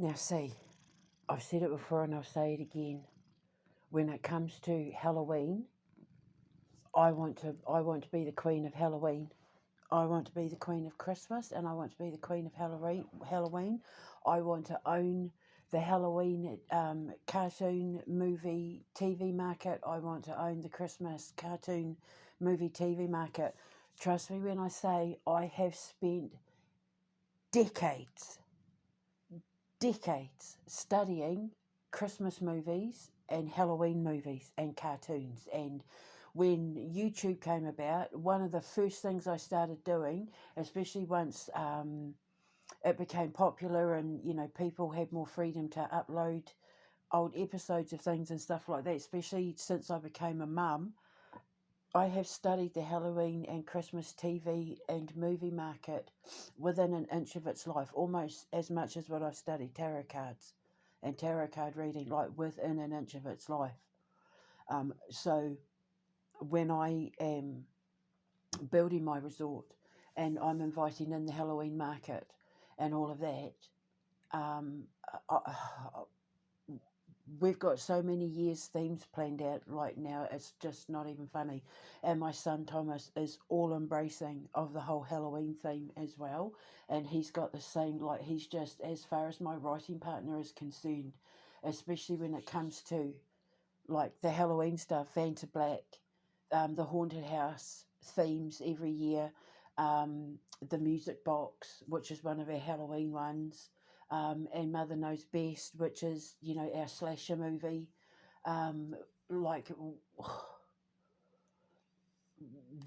Now see, I've said it before and I'll say it again. When it comes to Halloween, I want to be the queen of Halloween. I want to be the queen of Christmas, and I want to be the queen of Halloween. I want to own the Halloween cartoon movie TV market. I want to own the Christmas cartoon movie TV market. Trust me when I say I have spent decades studying Christmas movies and Halloween movies and cartoons. And when YouTube came about, one of the first things I started doing, especially once it became popular and people had more freedom to upload old episodes of things and stuff like that, especially since I became a mum, I have studied the Halloween and Christmas TV and movie market within an inch of its life, almost as much as what I've studied tarot cards and tarot card reading, like within an inch of its life. So when I am building my resort and I'm inviting in the Halloween market and all of that, we've got so many years themes planned out right now, it's just not even funny. And my son Thomas is all embracing of the whole Halloween theme as well, and he's got the same, like, he's just, as far as my writing partner is concerned, especially when it comes to like the Halloween stuff, Vanta Black, the haunted house themes every year, the music box, which is one of our Halloween ones, and Mother Knows Best, which is our slasher movie. Like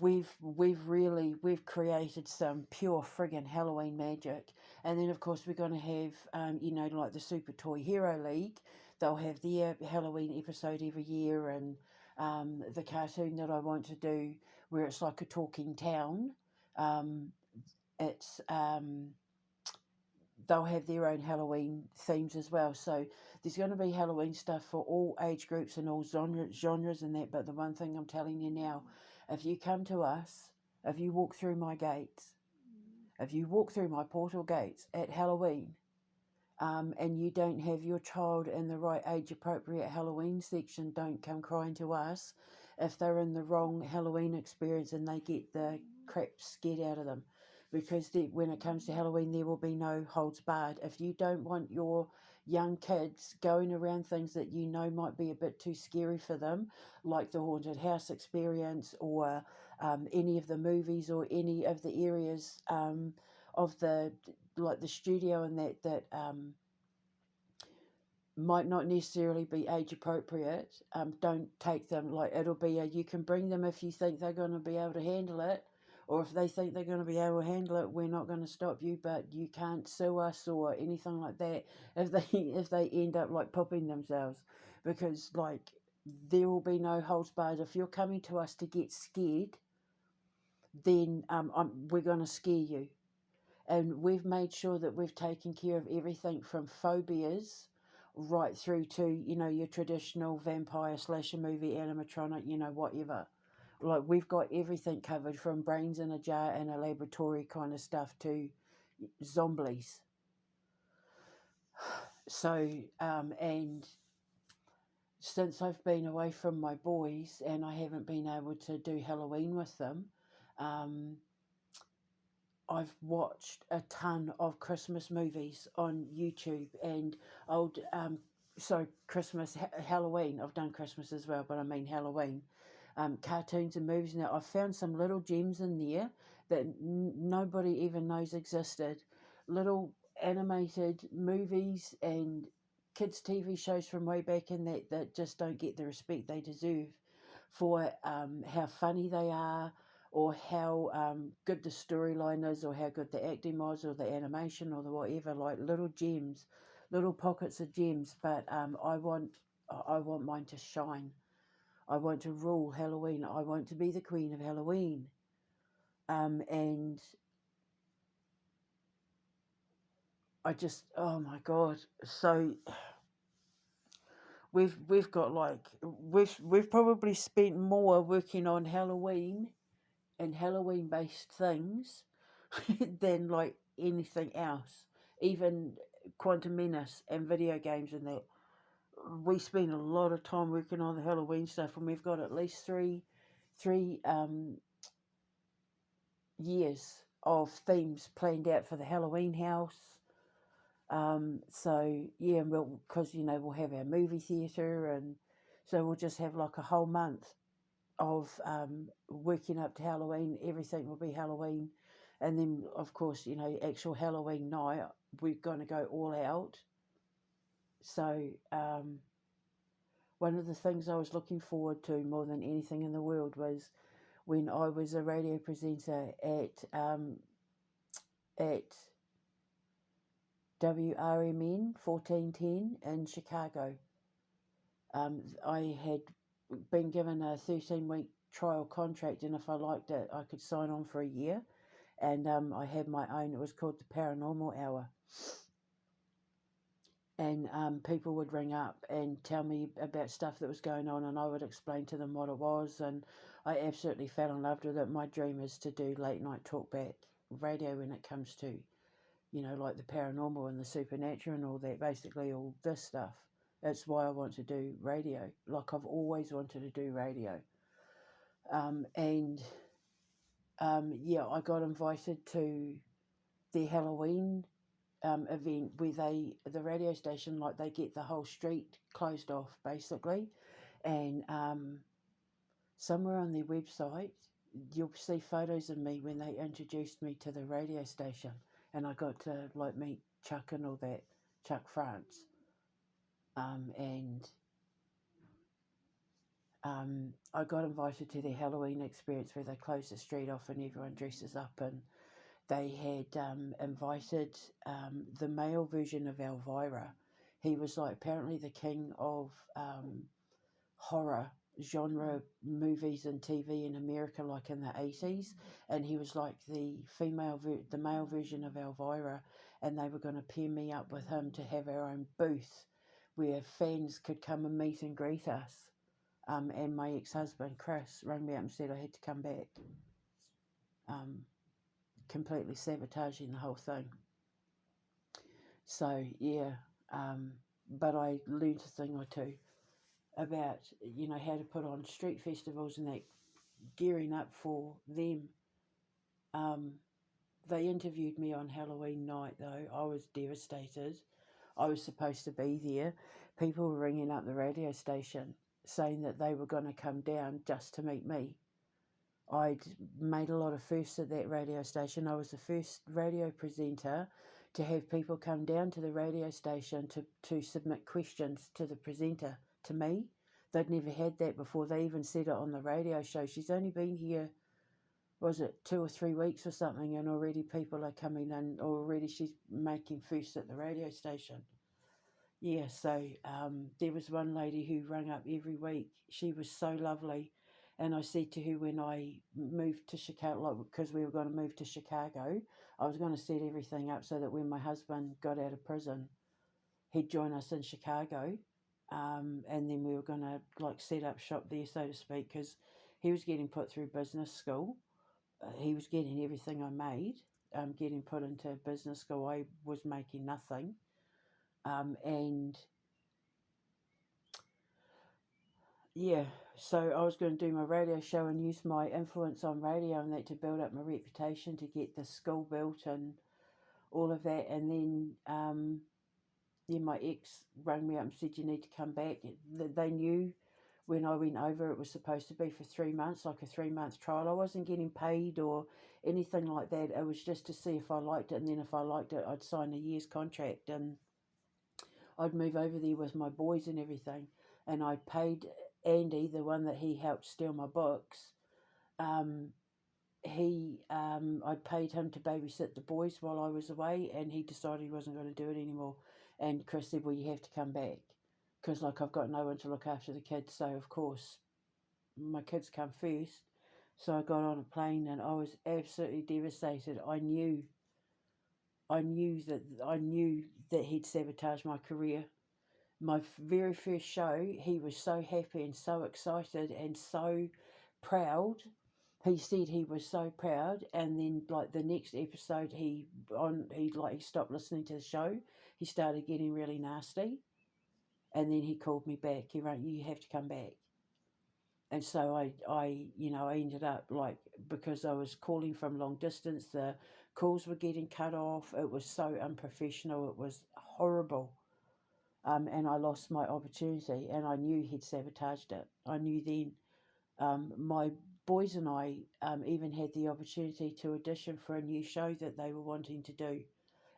we've created some pure friggin' Halloween magic. And then of course we're going to have like the Super Toy Hero League. They'll have their Halloween episode every year, and the cartoon that I want to do where it's like a talking town, it's they'll have their own Halloween themes as well. So there's going to be Halloween stuff for all age groups and all genres and that. But the one thing I'm telling you now, if you come to us, if you walk through my gates, if you walk through my portal gates at Halloween, and you don't have your child in the right age appropriate Halloween section, don't come crying to us if they're in the wrong Halloween experience and they get the crap scared out of them. Because when it comes to Halloween, there will be no holds barred. If you don't want your young kids going around things that might be a bit too scary for them, like the haunted house experience, or any of the movies, or any of the areas of the studio and that might not necessarily be age appropriate, don't take them. Like, it'll be you can bring them if you think they're going to be able to handle it, or if they think they're going to be able to handle it, we're not going to stop you, but you can't sue us or anything like that if they end up like popping themselves, because like there will be no holds barred. If you're coming to us to get scared, then we're going to scare you. And we've made sure that we've taken care of everything from phobias right through to, your traditional vampire slasher movie, animatronic, whatever. Like, we've got everything covered from brains in a jar and a laboratory kind of stuff to zombies. So, and since I've been away from my boys and I haven't been able to do Halloween with them, I've watched a ton of Christmas movies on YouTube and old, Christmas, Halloween. I've done Christmas as well, but I mean Halloween. Cartoons and movies. Now, I've found some little gems in there that nobody even knows existed. Little animated movies and kids' TV shows from way back in that just don't get the respect they deserve for how funny they are, or how good the storyline is, or how good the acting was, or the animation, or the whatever. Like little gems, little pockets of gems. But I want mine to shine. I want to rule Halloween. I want to be the queen of Halloween. And I just, oh my God. So we've got like, we've probably spent more working on Halloween and Halloween based things than like anything else. Even Quantum Menace and video games and that. We spend a lot of time working on the Halloween stuff, and we've got at least three years of themes planned out for the Halloween house. So yeah, because we'll have our movie theatre, and so we'll just have like a whole month of working up to Halloween. Everything will be Halloween, and then of course actual Halloween night we're going to go all out. So one of the things I was looking forward to more than anything in the world was when I was a radio presenter at WRMN 1410 in Chicago. I had been given a 13-week trial contract, and if I liked it, I could sign on for a year. And I had my own. It was called the Paranormal Hour. And people would ring up and tell me about stuff that was going on, and I would explain to them what it was. And I absolutely fell in love with it. My dream is to do late night talkback radio when it comes to, like the paranormal and the supernatural and all that, basically all this stuff. That's why I want to do radio. Like I've always wanted to do radio. I got invited to their Halloween event where the radio station, like they get the whole street closed off basically. And somewhere on their website, you'll see photos of me when they introduced me to the radio station. And I got to like meet Chuck and all that, Chuck France. I got invited to their Halloween experience where they close the street off and everyone dresses up, and they had invited the male version of Elvira. He was like apparently the king of horror genre movies and TV in America, like in the 80s, and he was like the male version of Elvira, and they were going to pair me up with him to have our own booth where fans could come and meet and greet us. And my ex-husband Chris rang me up and said I had to come back, completely sabotaging the whole thing. So yeah, but I learned a thing or two about how to put on street festivals and that, gearing up for them. They interviewed me on Halloween night though. I was devastated. I was supposed to be there. People were ringing up the radio station saying that they were going to come down just to meet me. I'd made a lot of firsts at that radio station. I was the first radio presenter to have people come down to the radio station to submit questions to the presenter, to me. They'd never had that before. They even said it on the radio show. She's only been here, was it 2 or 3 weeks or something, and already people are coming in, or already she's making firsts at the radio station. Yeah, so there was one lady who rang up every week. She was so lovely. And I said to her when I moved to Chicago, because we were going to move to Chicago, I was going to set everything up so that when my husband got out of prison, he'd join us in Chicago. And then we were going to like set up shop there, so to speak, because he was getting put through business school. He was getting everything I made, getting put into business school. I was making nothing. And yeah, so I was going to do my radio show and use my influence on radio and that to build up my reputation, to get the school built and all of that. And then, my ex rang me up and said, you need to come back. They knew when I went over it was supposed to be for 3 months, like a 3-month trial. I wasn't getting paid or anything like that. It was just to see if I liked it. And then if I liked it, I'd sign a year's contract and I'd move over there with my boys and everything. And I paid Andy, the one that he helped steal my books, I'd paid him to babysit the boys while I was away, and he decided he wasn't going to do it anymore. And Chris said, well, you have to come back, because like I've got no one to look after the kids. So of course my kids come first. So I got on a plane and I was absolutely devastated. I knew that he'd sabotaged my career. My very first show, he was so happy and so excited and so proud He said he was so proud, and then like the next episode, he stopped listening to the show. He started getting really nasty, and then he called me back. He wrote, "You have to come back." And so I ended up like, because I was calling from long distance, the calls were getting cut off. It was so unprofessional. It was horrible. And I lost my opportunity, and I knew he'd sabotaged it. I knew then. My boys and I even had the opportunity to audition for a new show that they were wanting to do,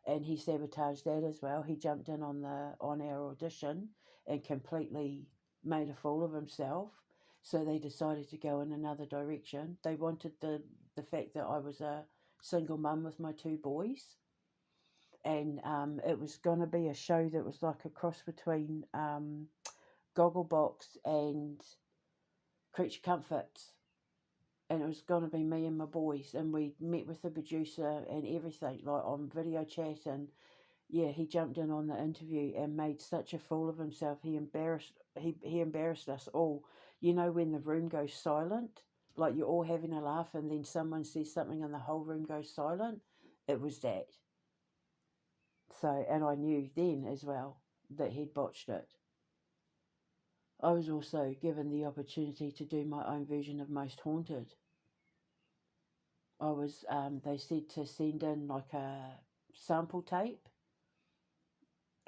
and he sabotaged that as well. He jumped in on our audition and completely made a fool of himself. So they decided to go in another direction. They wanted the fact that I was a single mum with my two boys, and it was going to be a show that was like a cross between Gogglebox and Creature Comforts, and it was going to be me and my boys, and we met with the producer and everything, like on video chat. And yeah, he jumped in on the interview and made such a fool of himself. He embarrassed us all. You know, when the room goes silent, like you're all having a laugh and then someone says something and the whole room goes silent. It was that. So, and I knew then as well that he'd botched it. I was also given the opportunity to do my own version of Most Haunted. They said to send in like a sample tape,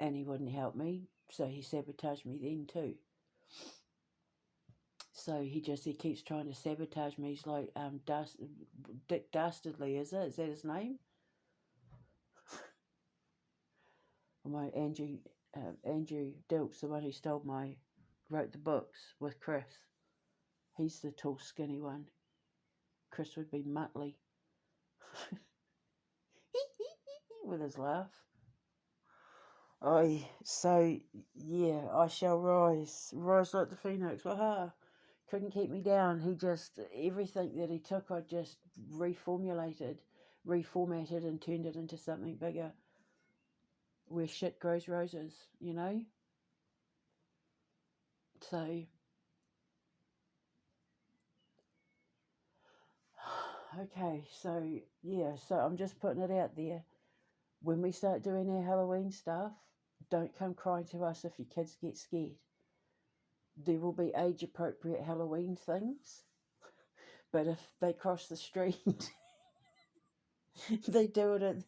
and he wouldn't help me, so he sabotaged me then too. So he keeps trying to sabotage me. He's like, Dick Dastardly, is it? Is that his name? My Andrew Dilks, the one who wrote the books with Chris. He's the tall, skinny one. Chris would be Muttley. With his laugh. So yeah, I shall rise like the phoenix. Waha! Couldn't keep me down. Everything that he took, I just reformatted, and turned it into something bigger. Where shit grows roses, you know. So okay, so yeah, so I'm just putting it out there. When we start doing our Halloween stuff, don't come crying to us if your kids get scared. There will be age appropriate Halloween things, but if they cross the street, they do it at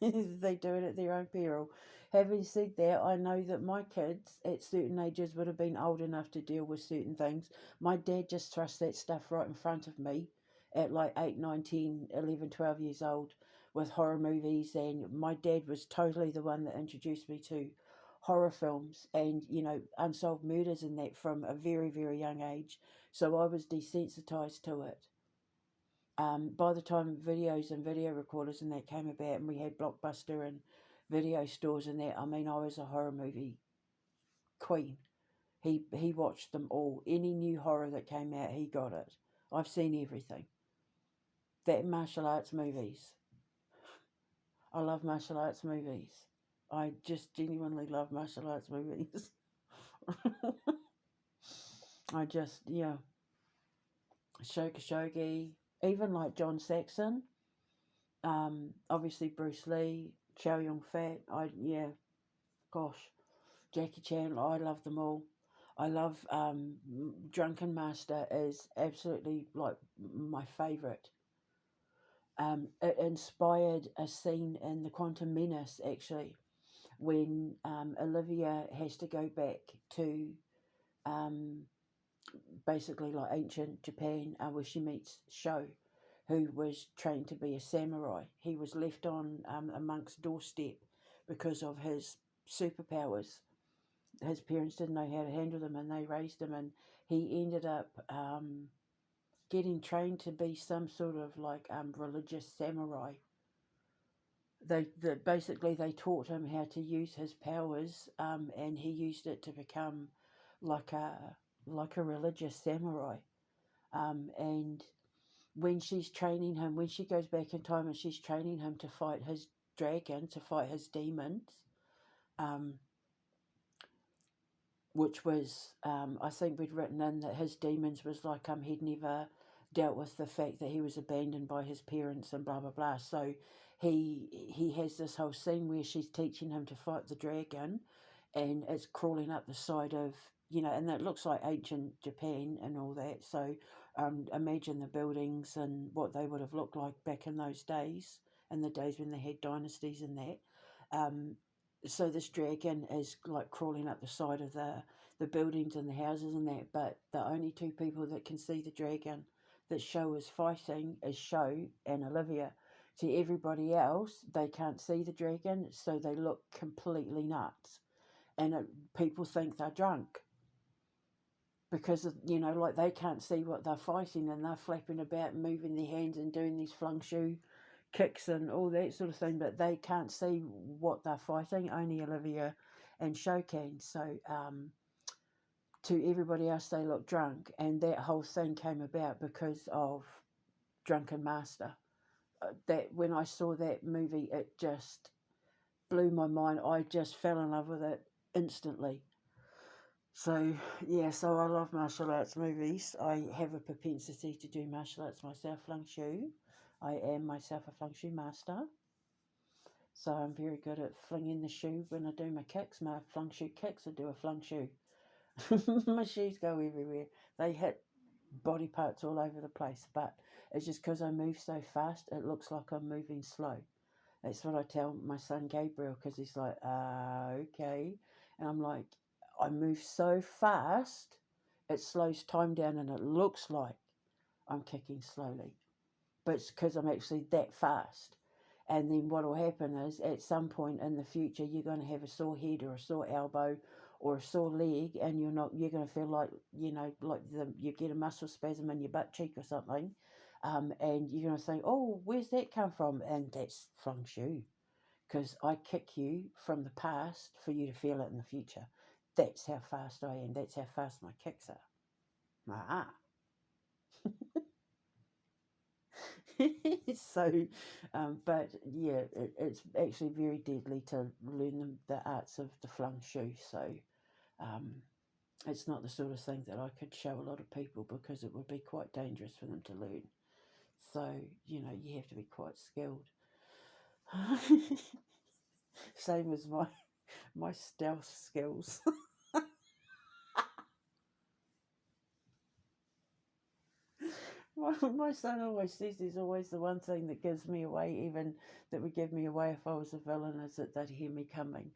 their own peril. Having said that, I know that my kids at certain ages would have been old enough to deal with certain things. My dad just thrust that stuff right in front of me at like 8, 9, 10, 11, 12 years old with horror movies, and my dad was totally the one that introduced me to horror films and, unsolved murders and that from a very, very young age. So I was desensitized to it. By the time videos and video recorders and that came about, and we had Blockbuster and video stores and that, I mean, I was a horror movie queen. He watched them all. Any new horror that came out, he got it. I've seen everything. That martial arts movies. I love martial arts movies. I just genuinely love martial arts movies. Shogi, even like John Saxon. Obviously Bruce Lee, Chow Yun Fat. Gosh, Jackie Chan. I love them all. I love Drunken Master is absolutely like my favourite. It inspired a scene in The Quantum Menace actually, when Olivia has to go back to um, basically like ancient Japan, where she meets Sho, who was trained to be a samurai. He was left on a monk's doorstep because of his superpowers. His parents didn't know how to handle them, and they raised him, and he ended up getting trained to be some sort of like religious samurai. Basically they taught him how to use his powers, and he used it to become like a religious samurai. And when she goes back in time and she's training him to fight his dragon, to fight his demons, um, which was, I think we'd written in that his demons was like he'd never dealt with the fact that he was abandoned by his parents and blah blah blah. So he has this whole scene where she's teaching him to fight the dragon, and it's crawling up the side of, and that looks like ancient Japan and all that. So imagine the buildings and what they would have looked like back in those days, in the days when they had dynasties and that. Um, so this dragon is like crawling up the side of the buildings and the houses and that, but the only two people that can see the dragon that Show is fighting is Show and Olivia. To everybody else, they can't see the dragon, so they look completely nuts. And people think they're drunk because, like they can't see what they're fighting, and they're flapping about, moving their hands and doing these flung shoe kicks and all that sort of thing, but they can't see what they're fighting. Only Olivia and Show can. So to everybody else, they look drunk, and that whole thing came about because of Drunken Master. That when I saw that movie, it just blew my mind. I just fell in love with it instantly. So yeah, so I love martial arts movies. I have a propensity to do martial arts myself, flung shu. I am myself a flung shu master. So I'm very good at flinging the shoe when I do my kicks, my flung shu kicks. I do a flung shu. My shoes go everywhere. They hit body parts all over the place, but it's just because I move so fast, it looks like I'm moving slow. That's what I tell my son Gabriel, because he's like, okay. And I'm like, I move so fast, it slows time down and it looks like I'm kicking slowly. But it's because I'm actually that fast. And then what will happen is at some point in the future, you're going to have a sore head or a sore elbow or a sore leg, and you're going to feel like, you get a muscle spasm in your butt cheek or something. And you're going to think, oh, where's that come from? And that's flung shu. Because I kick you from the past for you to feel it in the future. That's how fast I am. That's how fast my kicks are. Ah. So, but yeah, it's actually very deadly to learn the arts of the flung shu. So, um, it's not the sort of thing that I could show a lot of people because it would be quite dangerous for them to learn. So, you have to be quite skilled. Same as my stealth skills. My son always says there's always the one thing that gives me away, even that would give me away if I was a villain, is that they'd hear me coming.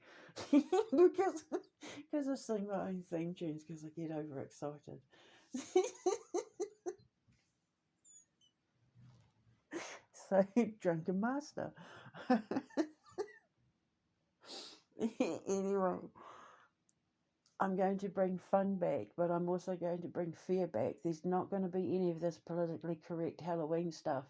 because I sing my own theme tunes because I get overexcited. So, Drunken Master. Anyway, I'm going to bring fun back, but I'm also going to bring fear back. There's not going to be any of this politically correct Halloween stuff.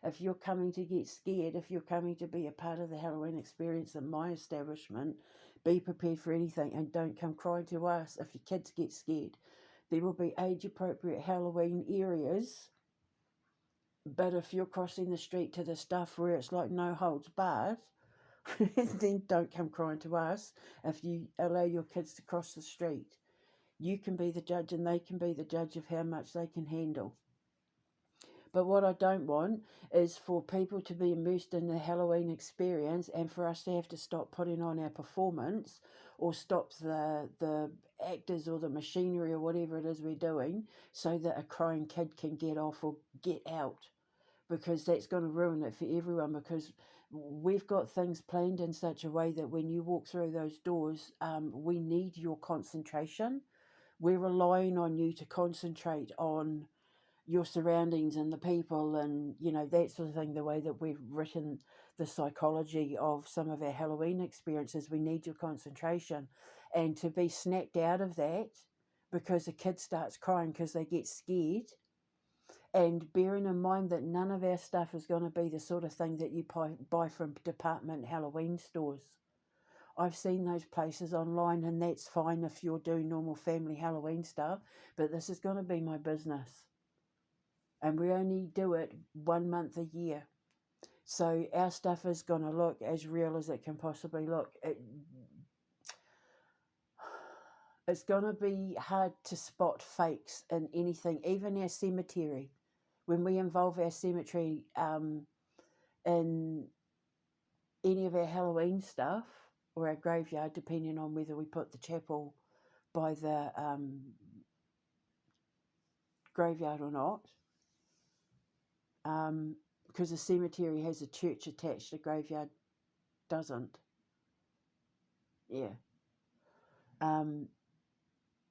If you're coming to get scared, if you're coming to be a part of the Halloween experience at my establishment, be prepared for anything and don't come crying to us if your kids get scared. There will be age-appropriate Halloween areas, but if you're crossing the street to the stuff where it's like no holds barred, then don't come crying to us if you allow your kids to cross the street. You can be the judge and they can be the judge of how much they can handle. But what I don't want is for people to be immersed in the Halloween experience and for us to have to stop putting on our performance or stop the actors or the machinery or whatever it is we're doing so that a crying kid can get off or get out, because that's going to ruin it for everyone, because we've got things planned in such a way that when you walk through those doors, we need your concentration. We're relying on you to concentrate on your surroundings and the people and, that sort of thing. The way that we've written the psychology of some of our Halloween experiences, we need your concentration. And to be snapped out of that because a kid starts crying because they get scared, and bearing in mind that none of our stuff is going to be the sort of thing that you buy from department Halloween stores. I've seen those places online, and that's fine if you're doing normal family Halloween stuff, but this is going to be my business. And we only do it 1 month a year. So our stuff is going to look as real as it can possibly look. It's going to be hard to spot fakes in anything, even our cemetery. when we involve our cemetery in any of our Halloween stuff or our graveyard, depending on whether we put the chapel by the graveyard or not, because the cemetery has a church attached, the graveyard doesn't. Yeah.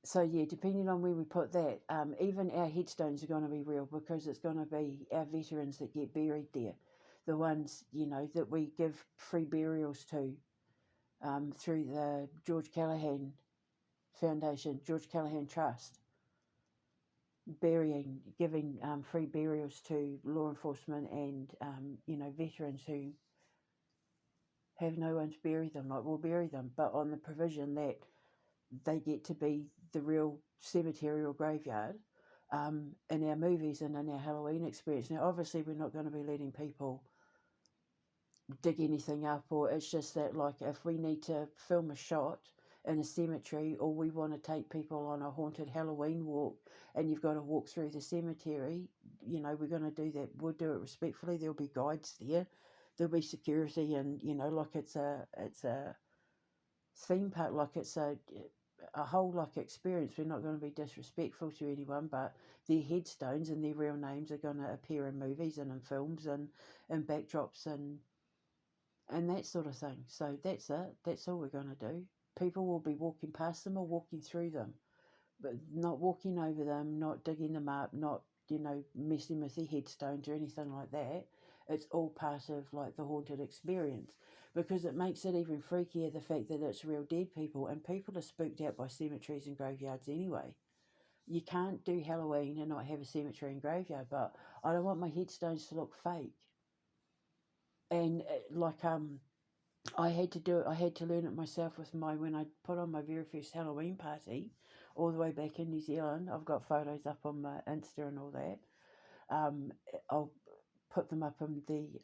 So yeah, depending on where we put that, even our headstones are going to be real, because it's going to be our veterans that get buried there, the ones, you know, that we give free burials to through the George Callaghan Foundation, George Callaghan Trust, giving free burials to law enforcement and you know, veterans who have no one to bury them. Like, we'll bury them, but on the provision that they get to be the real cemetery or graveyard in our movies and in our Halloween experience. Now, obviously, we're not going to be letting people dig anything up, or it's just that, like, if we need to film a shot in a cemetery, or we want to take people on a haunted Halloween walk and you've got to walk through the cemetery, you know, we're going to do that. We'll do it respectfully. There'll be guides there, there'll be security, and, you know, like, it's a theme park, like it's a whole, like, experience. We're not going to be disrespectful to anyone, but their headstones and their real names are going to appear in movies and in films and in backdrops and that sort of thing. So that's it. That's all we're going to do. People will be walking past them or walking through them, but not walking over them, not digging them up, not, you know, messing with their headstones or anything like that. It's all part of, like, the haunted experience, because it makes it even freakier, the fact that it's real dead people, and people are spooked out by cemeteries and graveyards anyway. You can't do Halloween and not have a cemetery and graveyard, but I don't want my headstones to look fake. And like I had to do it. I had to learn it myself with when I put on my very first Halloween party, all the way back in New Zealand. I've got photos up on my Insta and all that. I'll put them up in the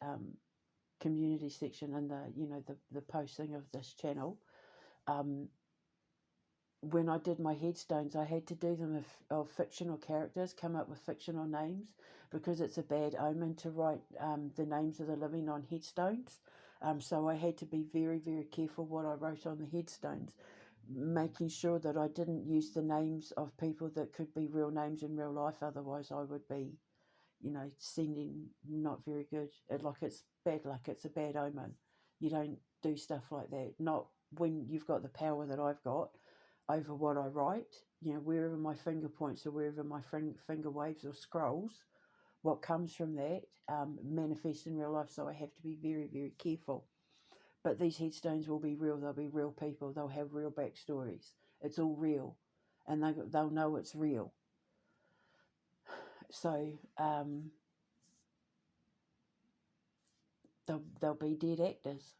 community section and the, you know, the posting of this channel. When I did my headstones, I had to do them of fictional characters, come up with fictional names, because it's a bad omen to write the names of the living on headstones. So I had to be very, very careful what I wrote on the headstones, making sure that I didn't use the names of people that could be real names in real life. Otherwise, I would be, you know, sending not very good. It's bad luck. It's a bad omen. You don't do stuff like that. Not when you've got the power that I've got over what I write. You know, wherever my finger points or wherever my finger waves or scrolls, what comes from that manifests in real life. So I have to be very, very careful. But these headstones will be real. They'll be real people. They'll have real backstories. It's all real, and they'll know it's real. So they'll be dead actors.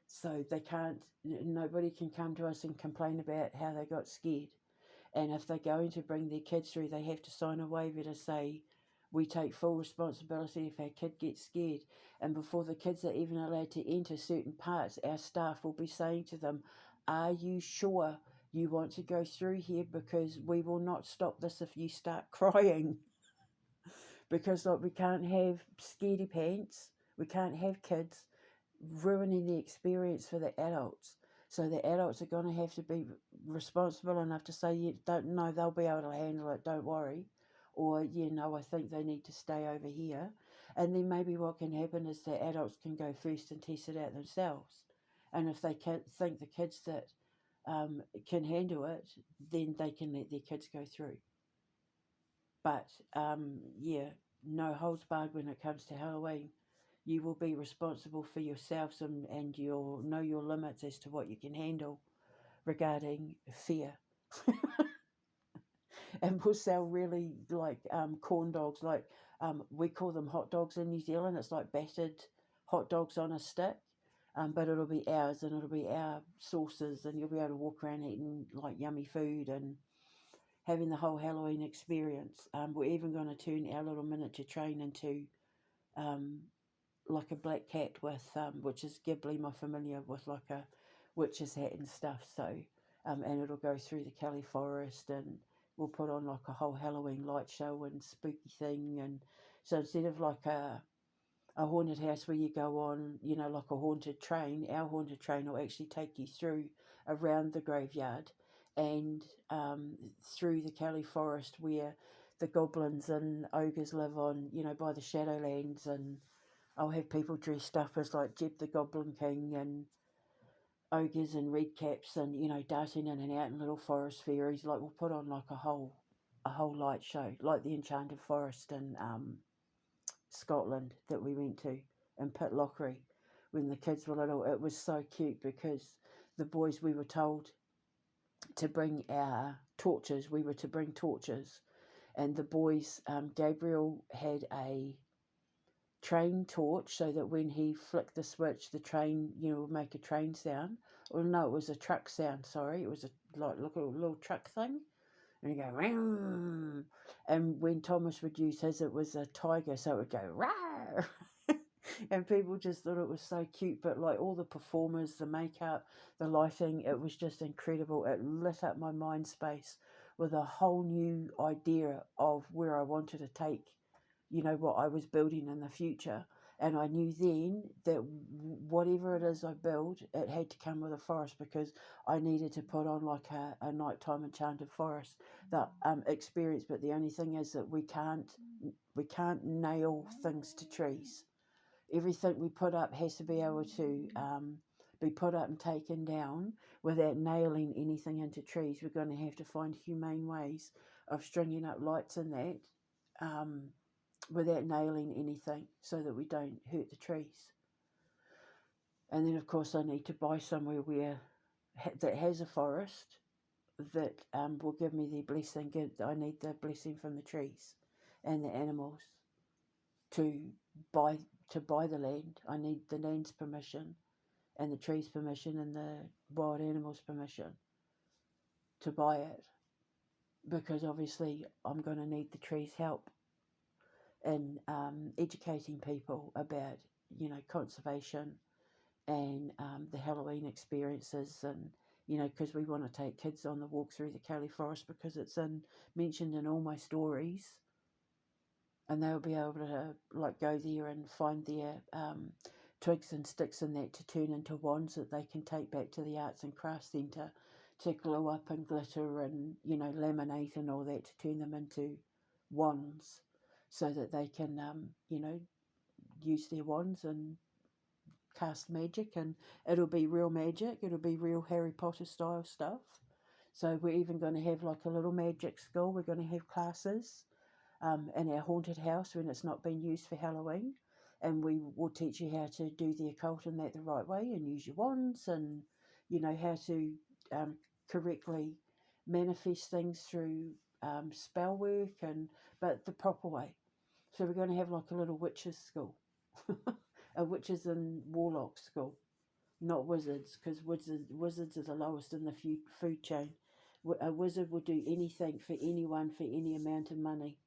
So they can't. Nobody can come to us and complain about how they got scared. And if they're going to bring their kids through, they have to sign a waiver to say, we take full responsibility if our kid gets scared. And before the kids are even allowed to enter certain parts, our staff will be saying to them, are you sure you want to go through here? Because we will not stop this if you start crying. Because, like, we can't have scaredy pants. We can't have kids ruining the experience for the adults. So the adults are going to have to be responsible enough to say, you don't know, they'll be able to handle it, don't worry. Or, you know, I think they need to stay over here. And then maybe what can happen is the adults can go first and test it out themselves. And if they think the kids that can handle it, then they can let their kids go through. But, yeah, no holds barred when it comes to Halloween. You will be responsible for yourselves, and you'll know your limits as to what you can handle regarding fear. And we'll sell really, like, corn dogs, like we call them hot dogs in New Zealand. It's like battered hot dogs on a stick, but it'll be ours, and it'll be our sauces, and you'll be able to walk around eating, like, yummy food and having the whole Halloween experience. We're even going to turn our little miniature train into like a black cat with, which is Ghibli, my familiar, with like a witch's hat and stuff. So, and it'll go through the Kelly Forest and we'll put on like a whole Halloween light show and spooky thing. And so instead of like a haunted house where you go on, you know, like a haunted train, our haunted train will actually take you through around the graveyard and through the Kelly Forest where the goblins and ogres live on, you know, by the Shadowlands. And I'll have people dressed up as like Jeb the Goblin King and ogres and red caps and, you know, darting in and out in little forest fairies. Like we'll put on like a whole light show, like the Enchanted Forest in Scotland that we went to in Pitlochry when the kids were little. It was so cute because the boys, we were told to bring our torches. We were to bring torches, and the boys, Gabriel had a train torch so that when he flicked the switch, the train, you know, would make a train sound. Or no, it was a truck sound. Sorry, it was a like look at a little truck thing, and you go ring. And when Thomas would use his, it was a tiger, so it would go rawr. And people just thought it was so cute. But like all the performers, the makeup, the lighting, it was just incredible. It lit up my mind space with a whole new idea of where I wanted to take, you know, what I was building in the future. And I knew then that whatever it is I build, it had to come with a forest because I needed to put on like a nighttime enchanted forest that experience. But the only thing is that we can't nail things to trees. Everything we put up has to be able to be put up and taken down without nailing anything into trees. We're going to have to find humane ways of stringing up lights in that. Without nailing anything so that we don't hurt the trees. And then, of course, I need to buy somewhere that has a forest that will give me the blessing. I need the blessing from the trees and the animals to buy the land. I need the land's permission and the trees' permission and the wild animals' permission to buy it, because obviously I'm going to need the trees' help in educating people about, you know, conservation and the Halloween experiences. And, you know, because we want to take kids on the walk through the Kelly Forest because it's mentioned in all my stories, and they'll be able to like go there and find their twigs and sticks and that to turn into wands that they can take back to the arts and crafts centre to glue up and glitter and, you know, laminate and all that to turn them into wands so that they can, you know, use their wands and cast magic, and it'll be real magic. It'll be real Harry Potter style stuff. So we're even going to have like a little magic school. We're going to have classes in our haunted house when it's not been used for Halloween, and we will teach you how to do the occult and that the right way and use your wands, and, you know, how to correctly manifest things through spell work, and but the proper way. So we're going to have like a little witches school, a witches and warlocks school, not wizards, because wizards are the lowest in the food chain. A wizard will do anything for anyone for any amount of money.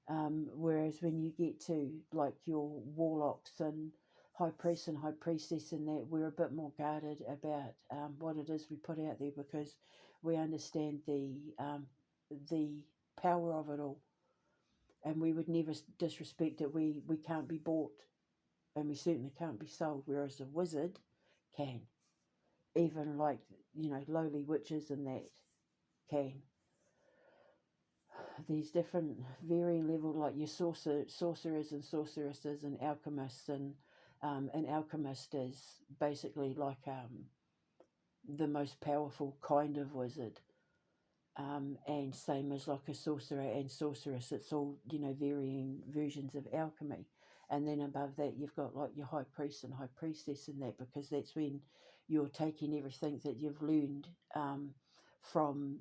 Whereas when you get to like your warlocks and high priest and high priestess and that, we're a bit more guarded about what it is we put out there, because we understand the power of it all, and we would never disrespect it. We can't be bought, and we certainly can't be sold, whereas a wizard can. Even like, you know, lowly witches and that can. These different varying level, like your sorcerers and sorceresses and alchemists, and an alchemist is basically like the most powerful kind of wizard, and same as like a sorcerer and sorceress. It's all, you know, varying versions of alchemy. And then above that you've got like your high priest and high priestess and that, because that's when you're taking everything that you've learned from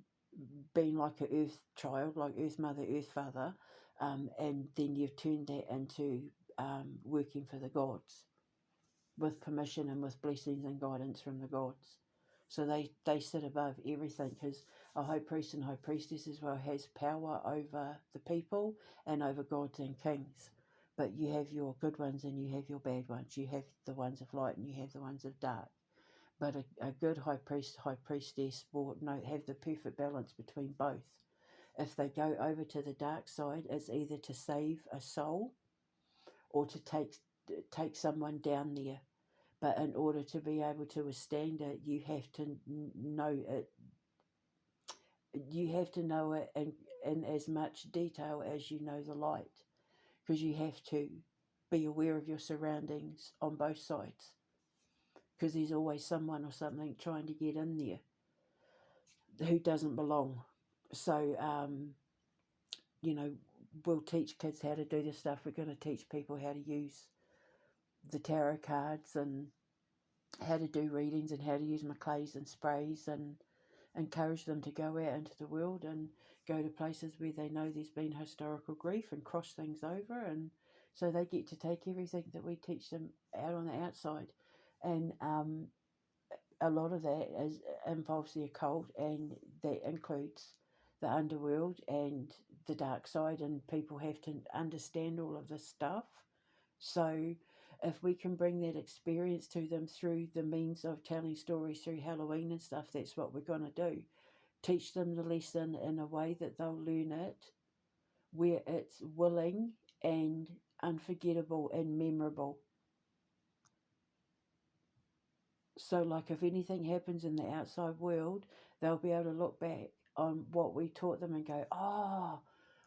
being like an earth child, like earth mother, earth father, and then you've turned that into working for the gods with permission and with blessings and guidance from the gods. So they sit above everything, because a high priest and high priestess as well has power over the people and over gods and kings. But you have your good ones and you have your bad ones. You have the ones of light and you have the ones of dark. But a good high priest, high priestess will have the perfect balance between both. if they go over to the dark side, it's either to save a soul or to take someone down there. But in order to be able to withstand it, you have to know it. You have to know it in as much detail as you know the light, because you have to be aware of your surroundings on both sides, because there's always someone or something trying to get in there who doesn't belong. So, we'll teach kids how to do this stuff. We're going to teach people how to use the tarot cards and how to do readings and how to use maclays and sprays, and encourage them to go out into the world and go to places where they know there's been historical grief and cross things over, and so they get to take everything that we teach them out on the outside. And a lot of that involves the occult, and that includes the underworld and the dark side, and people have to understand all of this stuff. So if we can bring that experience to them through the means of telling stories through Halloween and stuff, that's what we're going to do. Teach them the lesson in a way that they'll learn it where it's willing and unforgettable and memorable. So, like, if anything happens in the outside world, they'll be able to look back on what we taught them and go, oh,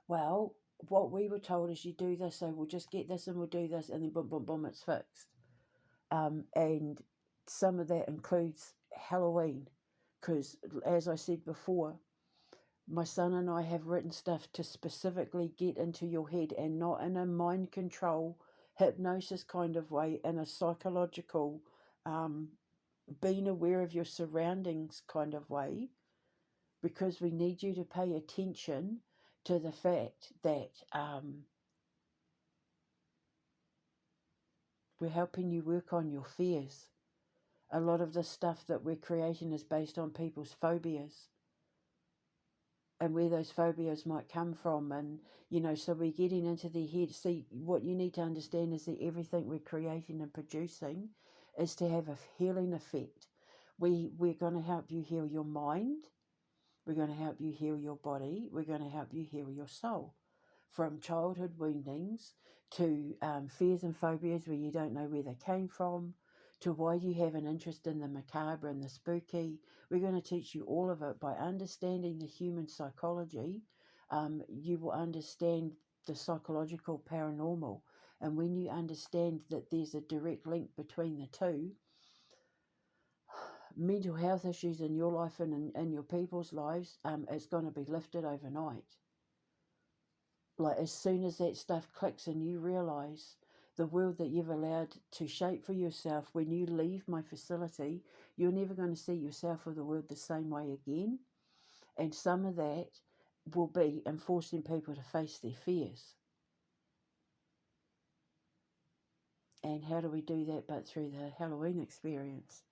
well, what we were told is you do this, so we'll just get this and we'll do this, and then boom, boom, boom, it's fixed. And some of that includes Halloween, because, as I said before, my son and I have written stuff to specifically get into your head, and not in a mind control, hypnosis kind of way, in a psychological, being aware of your surroundings kind of way, because we need you to pay attention to the fact that we're helping you work on your fears. A lot of the stuff that we're creating is based on people's phobias and where those phobias might come from. And, so we're getting into their head. See, what you need to understand is that everything we're creating and producing is to have a healing effect. We're going to help you heal your mind. We're going to help you heal your body. We're going to help you heal your soul. From childhood woundings to fears and phobias where you don't know where they came from, to why you have an interest in the macabre and the spooky. We're going to teach you all of it. By understanding the human psychology, you will understand the psychological paranormal. And when you understand that there's a direct link between the two, mental health issues in your life and in your people's lives, it's going to be lifted overnight. Like, as soon as that stuff clicks and you realise the world that you've allowed to shape for yourself, when you leave my facility, you're never going to see yourself or the world the same way again. And some of that will be enforcing people to face their fears. And how do we do that but through the Halloween experience?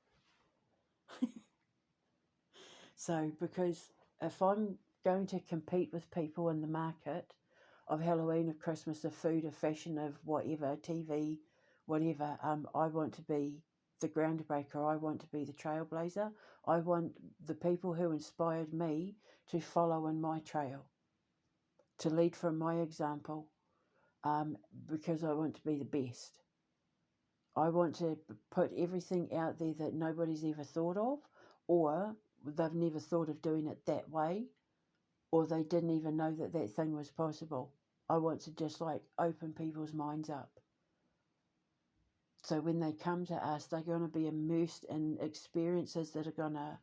So, because if I'm going to compete with people in the market of Halloween, of Christmas, of food, of fashion, of whatever, TV, whatever, I want to be the groundbreaker. I want to be the trailblazer. I want the people who inspired me to follow in my trail, to lead from my example, because I want to be the best. I want to put everything out there that nobody's ever thought of, or they've never thought of doing it that way, or they didn't even know that that thing was possible. I want to just open people's minds up. So when they come to us, they're going to be immersed in experiences that are going to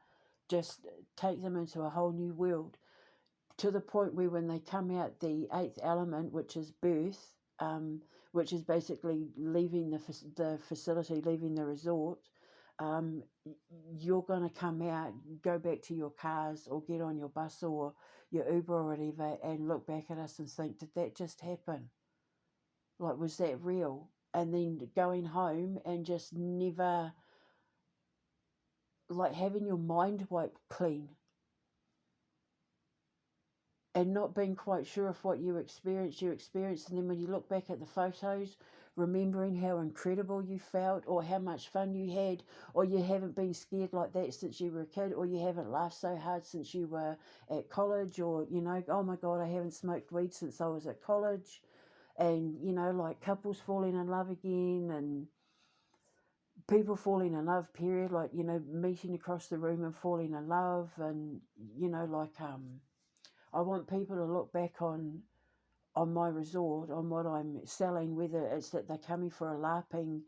just take them into a whole new world, to the point where when they come out, the eighth element, which is birth, which is basically leaving the facility, leaving the resort, you're going to come out, go back to your cars or get on your bus or your Uber or whatever, and look back at us and think, did that just happen? Like, was that real? And then going home and just never, having your mind wiped clean and not being quite sure if what you experienced, and then when you look back at the photos remembering how incredible you felt, or how much fun you had, or you haven't been scared like that since you were a kid, or you haven't laughed so hard since you were at college, or, oh my God, I haven't smoked weed since I was at college. And, like couples falling in love again, and people falling in love, period, like, meeting across the room and falling in love. And, I want people to look back on my resort, on what I'm selling, whether it's that they're coming for a LARPing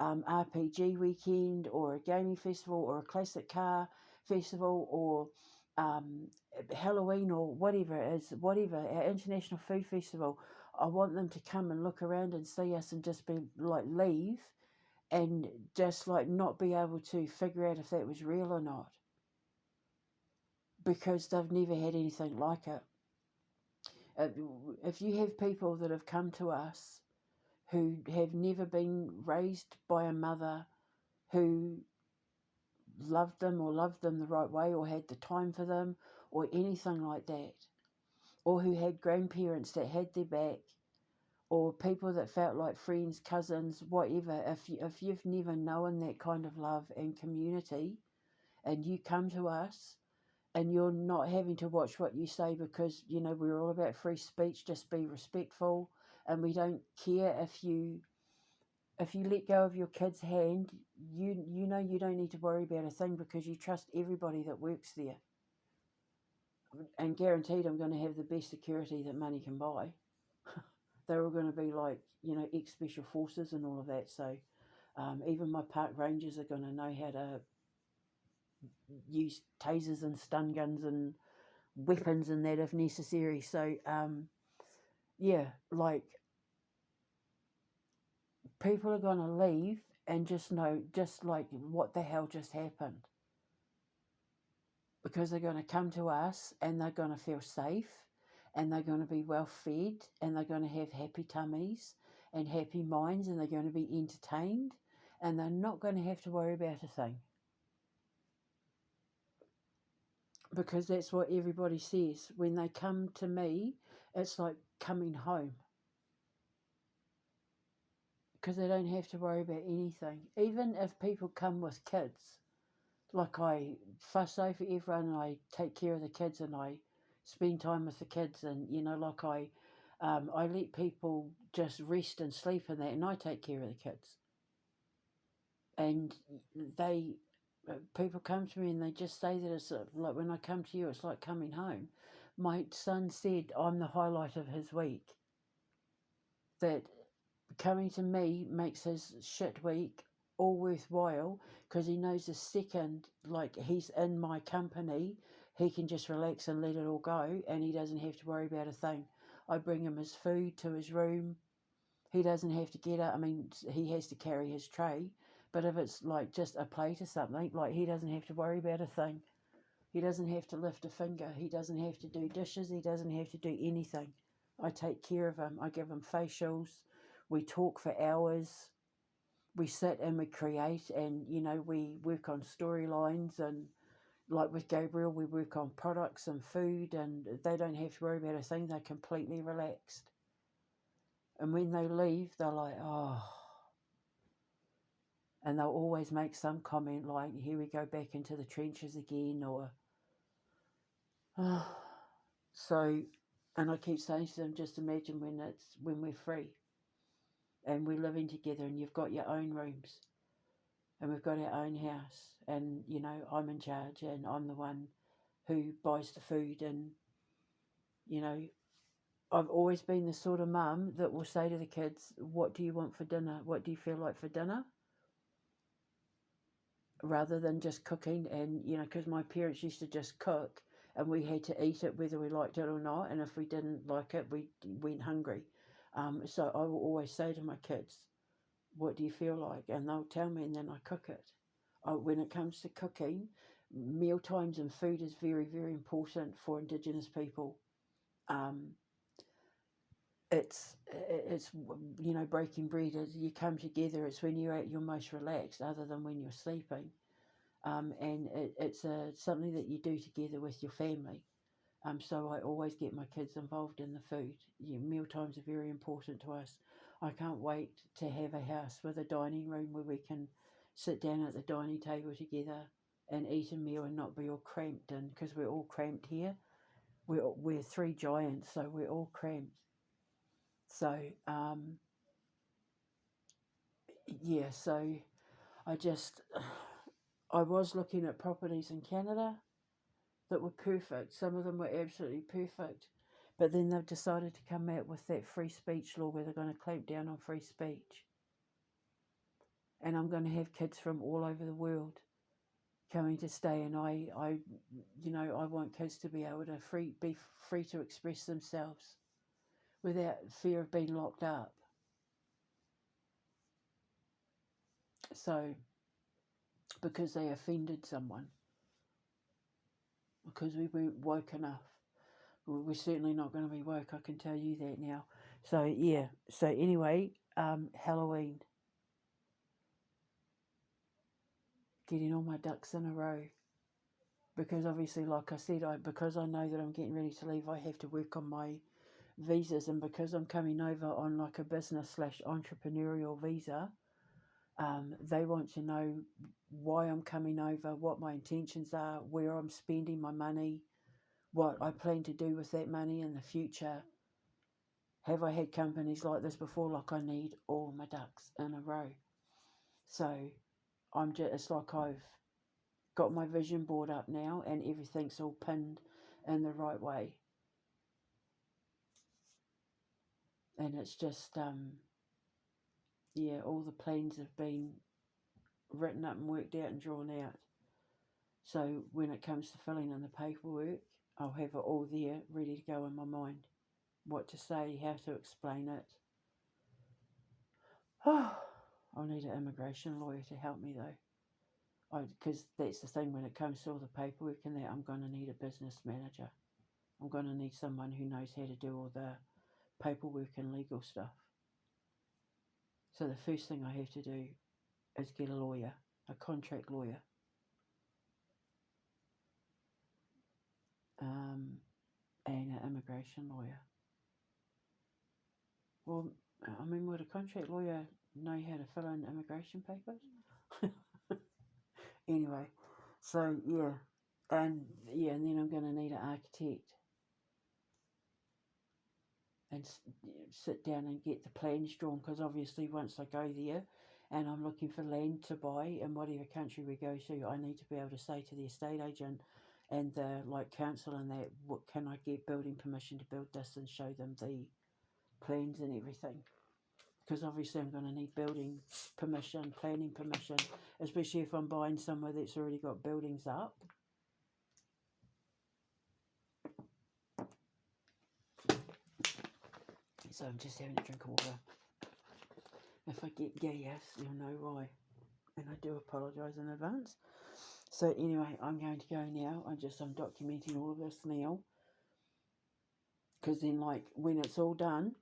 RPG weekend, or a gaming festival, or a classic car festival, or Halloween, or whatever it is, whatever, our International Food Festival. I want them to come and look around and see us and just be like, leave, and just like not be able to figure out if that was real or not, because they've never had anything like it. If you have people that have come to us who have never been raised by a mother who loved them, or loved them the right way, or had the time for them, or anything like that, or who had grandparents that had their back, or people that felt like friends, cousins, whatever, if you've never known that kind of love and community, and you come to us, and you're not having to watch what you say, because, we're all about free speech, just be respectful, and we don't care if you let go of your kid's hand, you know you don't need to worry about a thing, because you trust everybody that works there. And guaranteed I'm going to have the best security that money can buy. They're all going to be like, ex-special forces and all of that. So even my park rangers are going to know how to use tasers and stun guns and weapons and that if necessary. So yeah, like, people are going to leave and just know, just like, what the hell just happened, because they're going to come to us and they're going to feel safe, and they're going to be well fed, and they're going to have happy tummies and happy minds, and they're going to be entertained, and they're not going to have to worry about a thing, because that's what everybody says when they come to me. It's like coming home, because they don't have to worry about anything. Even if people come with kids, like, I fuss over everyone, and I take care of the kids, and I spend time with the kids, and like, I let people just rest and sleep and that, and I take care of the kids. And people come to me and they just say that it's like, when I come to you, it's like coming home. My son said I'm the highlight of his week. That coming to me makes his shit week all worthwhile, because he knows the second, like, he's in my company, he can just relax and let it all go, and he doesn't have to worry about a thing. I bring him his food to his room. He doesn't have to get up. I mean, he has to carry his tray, but if it's like just a plate or something, like, he doesn't have to worry about a thing. He doesn't have to lift a finger. He doesn't have to do dishes. He doesn't have to do anything. I take care of him. I give him facials. We talk for hours. We sit and we create, and we work on storylines, and like with Gabriel, we work on products and food, and they don't have to worry about a thing. They're completely relaxed. And when they leave, they're like, oh. And they'll always make some comment like, here we go back into the trenches again, or oh. So, and I keep saying to them, just imagine when we're free and we're living together, and you've got your own rooms, and we've got our own house, and I'm in charge, and I'm the one who buys the food. And I've always been the sort of mum that will say to the kids, what do you want for dinner? What do you feel like for dinner? Rather than just cooking. And because my parents used to just cook, and we had to eat it whether we liked it or not, and if we didn't like it, we went hungry. So I will always say to my kids, what do you feel like? And they'll tell me, and then I cook it. When it comes to cooking, meal times and food is very, very important for Indigenous people. It's breaking bread. You come together. It's when you're at your most relaxed, other than when you're sleeping. And it's something that you do together with your family. So I always get my kids involved in the food. Meal times are very important to us. I can't wait to have a house with a dining room where we can sit down at the dining table together and eat a meal and not be all cramped in, because we're all cramped here. We're three giants, so we're all cramped. So yeah, so I just I was looking at properties in Canada that were perfect. Some of them were absolutely perfect. But then they've decided to come out with that free speech law where they're going to clamp down on free speech. And I'm going to have kids from all over the world coming to stay, and I want kids to be able to be free to express themselves without fear of being locked up. So, because they offended someone, because we weren't woke enough. We're certainly not going to be woke, I can tell you that now. So, yeah. So, anyway, Halloween. Getting all my ducks in a row. Because obviously, like I said, because I know that I'm getting ready to leave, I have to work on my visas. And because I'm coming over on like a business/entrepreneurial visa, they want to know why I'm coming over, what my intentions are, where I'm spending my money, what I plan to do with that money in the future. Have I had companies like this before? Like, I need all my ducks in a row. So it's like I've got my vision board up now and everything's all pinned in the right way. And it's just, all the plans have been written up and worked out and drawn out. So when it comes to filling in the paperwork, I'll have it all there ready to go in my mind. What to say, how to explain it. I'll need an immigration lawyer to help me though. Because that's the thing, when it comes to all the paperwork and that, I'm going to need a business manager. I'm going to need someone who knows how to do all the paperwork and legal stuff. So the first thing I have to do is get a lawyer, a contract lawyer. And an immigration lawyer. Well, I mean, would a contract lawyer know how to fill in immigration papers? Anyway, so yeah, and then I'm going to need an architect and sit down and get the plans drawn, because obviously once I go there and I'm looking for land to buy in whatever country we go to, I need to be able to say to the estate agent and the council and that, what can I get building permission to build this, and show them the plans and everything. Because obviously I'm going to need building permission, planning permission, especially if I'm buying somewhere that's already got buildings up. So I'm just having a drink of water. If I get gas, you'll know why. And I do apologise in advance. So anyway, I'm going to go now. I'm documenting all of this now. Because then, when it's all done,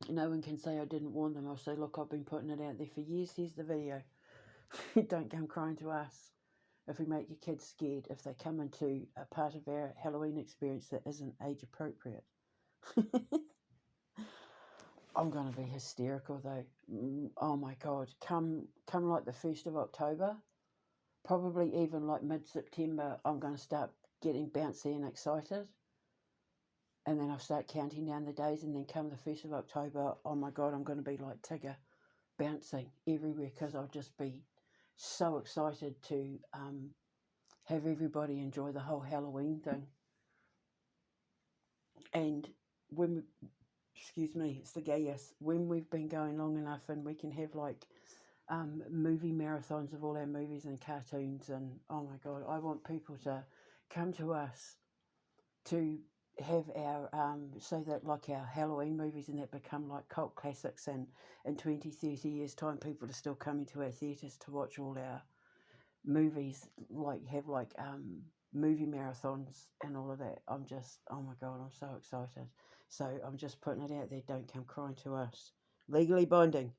no one can say I didn't warn them. I'll say, look, I've been putting it out there for years. Here's the video. Don't come crying to us if we make your kids scared, if they come into a part of our Halloween experience that isn't age appropriate. I'm going to be hysterical though. Oh my God. Come like the 1st of October, probably even like mid-September, I'm going to start getting bouncy and excited. And then I'll start counting down the days, and then come the 1st of October, oh my God, I'm going to be like Tigger, bouncing everywhere, because I'll just be so excited to have everybody enjoy the whole Halloween thing. And it's the gas. When we've been going long enough and we can have movie marathons of all our movies and cartoons, and oh my God, I want people to come to us to have our so that our Halloween movies and that become like cult classics, and in 20-30 years time people are still coming to our theatres to watch all our movies, have movie marathons and all of that. I'm just, oh my God, I'm so excited. So I'm just putting it out there, don't come crying to us. Legally binding.